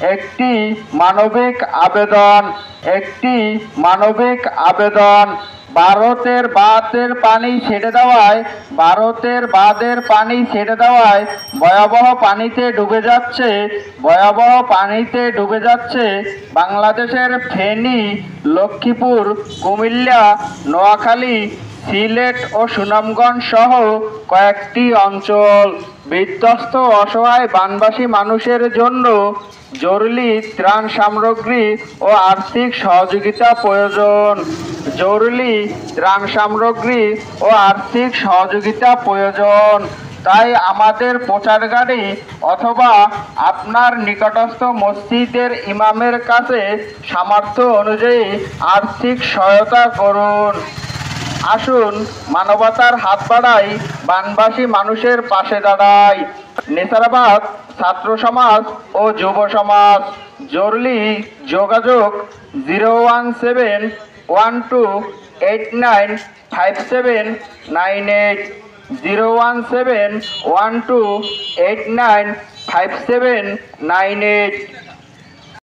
একটি মানবিক আবেদন, একটি মানবিক আবেদন। ভারতের বাঁধের পানি ছেড়ে দেওয়ায় ভয়াবহ পানিতে ডুবে যাচ্ছে বাংলাদেশের ফেনী, লক্ষ্মীপুর, কুমিল্লা, নোয়াখালী, সিলেট ও সুনামগঞ্জ সহ কয়েকটি অঞ্চল। বিধ্বস্ত অসহায় বানবাসী মানুষের জন্য জরুরি ত্রাণ সামগ্রী ও আর্থিক সহযোগিতা প্রয়োজন। জরুরি ত্রাণ সামগ্রী ও আর্থিক সহযোগিতা প্রয়োজন। তাই আমাদের প্রচার গাড়ি অথবা আপনার নিকটস্থ মসজিদের ইমামের কাছে সামর্থ্য অনুযায়ী আর্থিক সহায়তা করুন। আসুন মানবতার হাত বাড়াই, বানবাসী মানুষের পাশে দাঁড়াই। নেসারাবাদ ছাত্র সমাজ ও যুব সমাজ। জরুরি যোগাযোগ 01712895798, 01712895798।